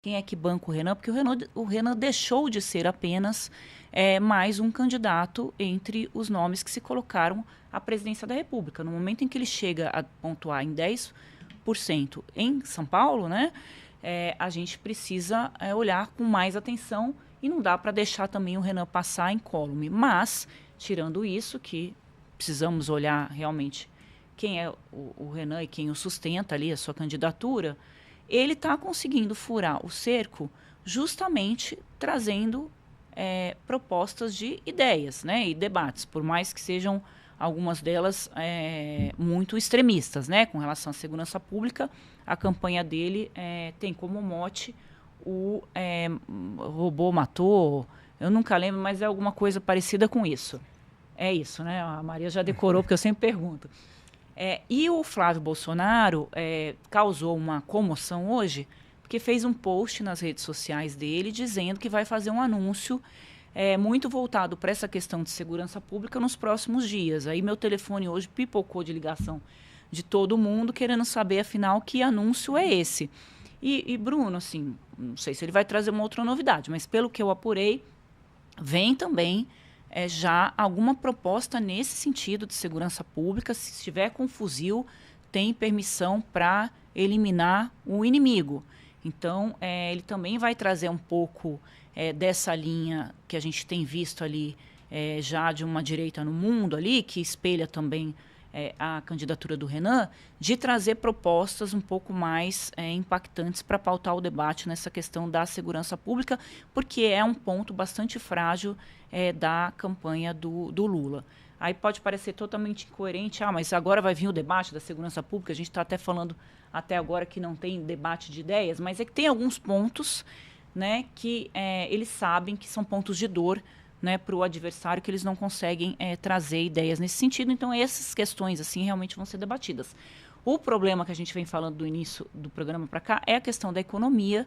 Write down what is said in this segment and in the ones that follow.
quem é que banca o Renan, porque o Renan deixou de ser apenas mais um candidato entre os nomes que se colocaram à presidência da República. No momento em que ele chega a pontuar em 10% em São Paulo, né, a gente precisa olhar com mais atenção e não dá para deixar também o Renan passar incólume. Mas, tirando isso, que precisamos olhar realmente quem é o Renan e quem o sustenta ali, a sua candidatura, ele está conseguindo furar o cerco justamente trazendo propostas de ideias, né, e debates, por mais que sejam algumas delas muito extremistas, né, com relação à segurança pública. A campanha dele tem como mote o robô matou, eu nunca lembro, mas é alguma coisa parecida com isso. É isso, né? A Maria já decorou, porque eu sempre pergunto. E o Flávio Bolsonaro causou uma comoção hoje, porque fez um post nas redes sociais dele dizendo que vai fazer um anúncio muito voltado para essa questão de segurança pública nos próximos dias. Aí meu telefone hoje pipocou de ligação de todo mundo, querendo saber, afinal, que anúncio é esse. E Bruno, assim, não sei se ele vai trazer uma outra novidade, mas pelo que eu apurei, vem também já alguma proposta nesse sentido de segurança pública. Se estiver com fuzil, tem permissão para eliminar o inimigo. Então, ele também vai trazer um pouco dessa linha que a gente tem visto ali já de uma direita no mundo ali, que espelha também a candidatura do Renan, de trazer propostas um pouco mais impactantes para pautar o debate nessa questão da segurança pública, porque é um ponto bastante frágil da campanha do Lula. Aí pode parecer totalmente incoerente, mas agora vai vir o debate da segurança pública, a gente está até falando até agora que não tem debate de ideias, mas é que tem alguns pontos, né, que eles sabem que são pontos de dor, né, para o adversário, que eles não conseguem trazer ideias nesse sentido. Então, essas questões assim realmente vão ser debatidas. O problema que a gente vem falando do início do programa para cá é a questão da economia,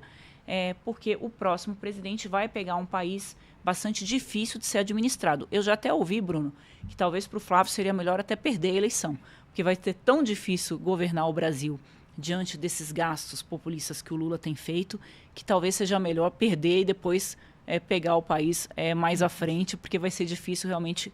porque o próximo presidente vai pegar um país bastante difícil de ser administrado. Eu já até ouvi, Bruno, que talvez para o Flávio seria melhor até perder a eleição, porque vai ser tão difícil governar o Brasil diante desses gastos populistas que o Lula tem feito, que talvez seja melhor perder e depois pegar o país mais à frente, porque vai ser difícil realmente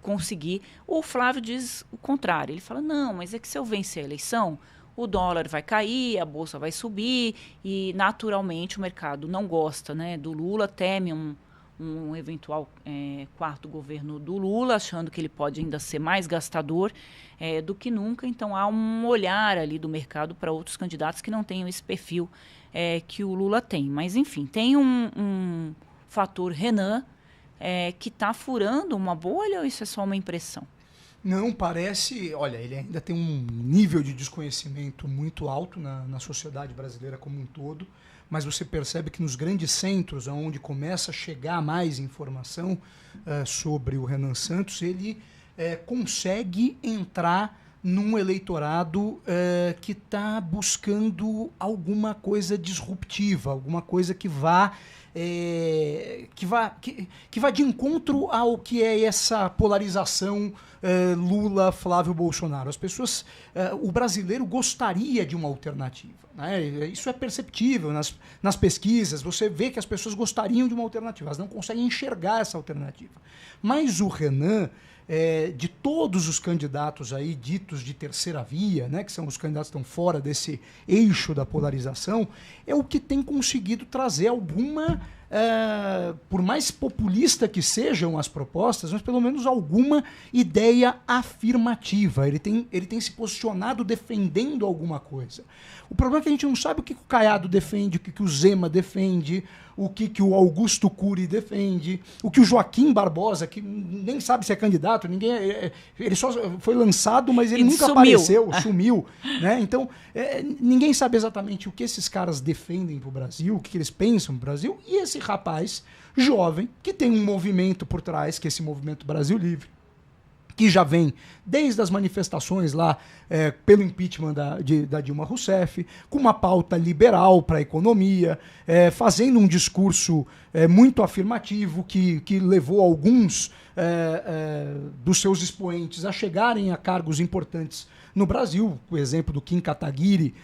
conseguir. O Flávio diz o contrário. Ele fala, não, mas é que se eu vencer a eleição, o dólar vai cair, a bolsa vai subir e, naturalmente, o mercado não gosta, né, do Lula, teme um eventual quarto governo do Lula, achando que ele pode ainda ser mais gastador do que nunca. Então, há um olhar ali do mercado para outros candidatos que não tenham esse perfil que o Lula tem. Mas, enfim, tem um fator Renan que está furando uma bolha, ou isso é só uma impressão? Não, parece... Olha, ele ainda tem um nível de desconhecimento muito alto na sociedade brasileira como um todo, mas você percebe que nos grandes centros, onde começa a chegar mais informação sobre o Renan Santos, ele consegue entrar num eleitorado que está buscando alguma coisa disruptiva, alguma coisa que vá de encontro ao que é essa polarização Lula-Flávio Bolsonaro. As pessoas, o brasileiro gostaria de uma alternativa, né? Isso é perceptível nas pesquisas, você vê que as pessoas gostariam de uma alternativa, elas não conseguem enxergar essa alternativa. Mas o Renan, de todos os candidatos aí ditos de terceira via, né, que são os candidatos que estão fora desse eixo da polarização, é o que tem conseguido trazer alguma, por mais populista que sejam as propostas, mas pelo menos alguma ideia afirmativa. Ele tem se posicionado defendendo alguma coisa. O problema é que a gente não sabe o que o Caiado defende, o que o Zema defende, o que o Augusto Cury defende, o que o Joaquim Barbosa, que nem sabe se é candidato, ele só foi lançado, mas ele nunca apareceu, sumiu. Né? Então, ninguém sabe exatamente o que esses caras defendem para o Brasil, o que eles pensam para o Brasil, e esse rapaz jovem, que tem um movimento por trás, que é esse movimento Brasil Livre, que já vem desde as manifestações lá pelo impeachment da Dilma Rousseff, com uma pauta liberal para a economia, fazendo um discurso muito afirmativo que levou alguns dos seus expoentes a chegarem a cargos importantes no Brasil. O exemplo do Kim Kataguiri,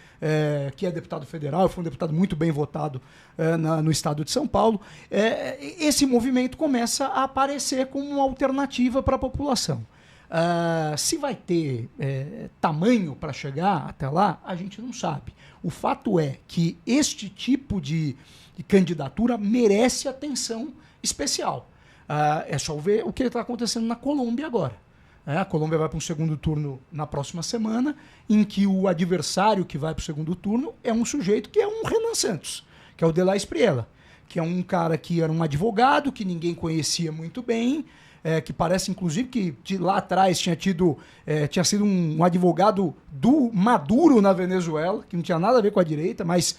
que é deputado federal, foi um deputado muito bem votado no estado de São Paulo. Esse movimento começa a aparecer como uma alternativa para a população. Se vai ter tamanho para chegar até lá, a gente não sabe. O fato é que este tipo de candidatura merece atenção especial. É só ver o que está acontecendo na Colômbia agora. A Colômbia vai para um segundo turno na próxima semana, em que o adversário que vai para o segundo turno é um sujeito que é um Renan Santos, que é o de la Espriella, que é um cara que era um advogado que ninguém conhecia muito bem, que parece, inclusive, que de lá atrás tinha sido um advogado do Maduro na Venezuela, que não tinha nada a ver com a direita, mas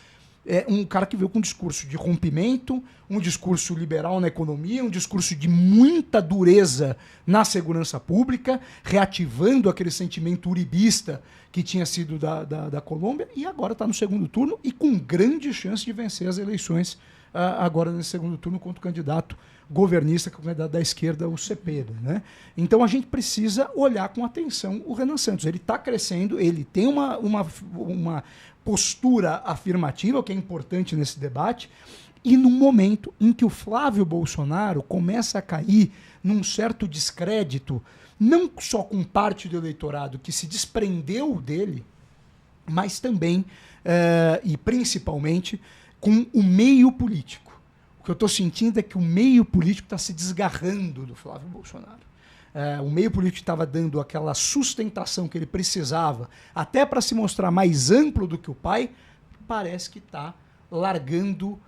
um cara que veio com um discurso de rompimento, um discurso liberal na economia, um discurso de muita dureza na segurança pública, reativando aquele sentimento uribista que tinha sido da Colômbia, e agora está no segundo turno e com grande chance de vencer as eleições agora nesse segundo turno contra o candidato governista, que é o candidato da esquerda, o Cepeda, né? Então a gente precisa olhar com atenção o Renan Santos. Ele está crescendo, ele tem uma postura afirmativa, o que é importante nesse debate, e no momento em que o Flávio Bolsonaro começa a cair num certo descrédito, não só com parte do eleitorado que se desprendeu dele, mas também e principalmente com o meio político. O que eu estou sentindo é que o meio político está se desgarrando do Flávio Bolsonaro. O meio político estava dando aquela sustentação que ele precisava, até para se mostrar mais amplo do que o pai, parece que está largando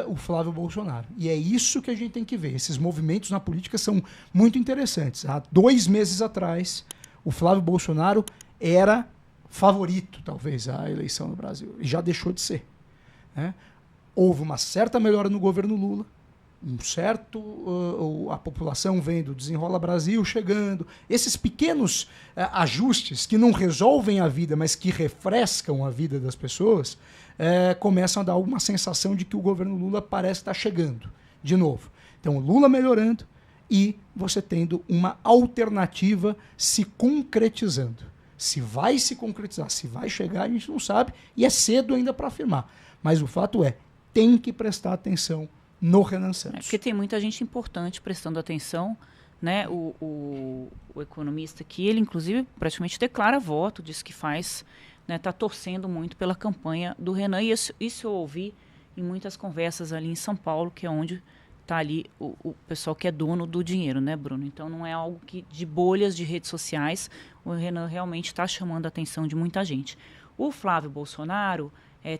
o Flávio Bolsonaro. E é isso que a gente tem que ver. Esses movimentos na política são muito interessantes. Há 2 meses atrás, o Flávio Bolsonaro era favorito, talvez, à eleição no Brasil. E já deixou de ser, né? Houve uma certa melhora no governo Lula, a população vendo Desenrola Brasil chegando, esses pequenos ajustes que não resolvem a vida, mas que refrescam a vida das pessoas, começam a dar uma sensação de que o governo Lula parece estar chegando de novo. Então, o Lula melhorando e você tendo uma alternativa se concretizando. Se vai se concretizar, se vai chegar, a gente não sabe, e é cedo ainda para afirmar. Mas o fato tem que prestar atenção no Renan Santos. Porque tem muita gente importante prestando atenção, né? O economista que ele, inclusive, praticamente declara voto, diz que faz, né, tá torcendo muito pela campanha do Renan, e isso eu ouvi em muitas conversas ali em São Paulo, que é onde está ali o pessoal que é dono do dinheiro, né, Bruno? Então não é algo de bolhas de redes sociais, o Renan realmente está chamando a atenção de muita gente. O Flávio Bolsonaro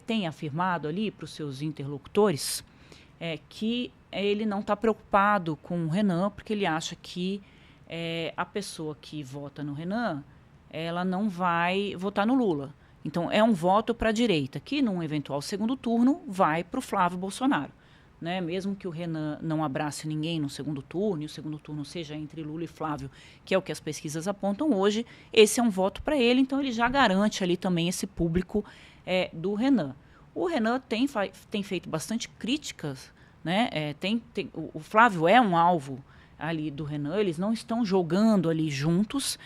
tem afirmado ali para os seus interlocutores que ele não está preocupado com o Renan, porque ele acha que a pessoa que vota no Renan, ela não vai votar no Lula. Então, é um voto para a direita, que num eventual segundo turno vai para o Flávio Bolsonaro. Né? Mesmo que o Renan não abrace ninguém no segundo turno, e o segundo turno seja entre Lula e Flávio, que é o que as pesquisas apontam hoje, esse é um voto para ele, então ele já garante ali também esse público do Renan. O Renan tem feito bastante críticas, né? O Flávio é um alvo ali do Renan, eles não estão jogando ali juntos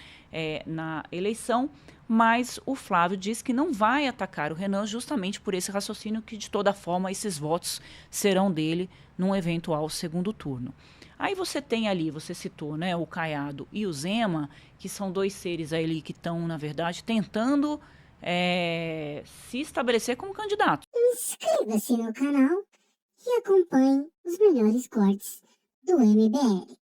na eleição, mas o Flávio diz que não vai atacar o Renan justamente por esse raciocínio que, de toda forma, esses votos serão dele num eventual segundo turno. Aí você tem ali, você citou, né, o Caiado e o Zema, que são 2 seres ali que estão, na verdade, tentando se estabelecer como candidatos. Inscreva-se no canal e acompanhe os melhores cortes do MBL.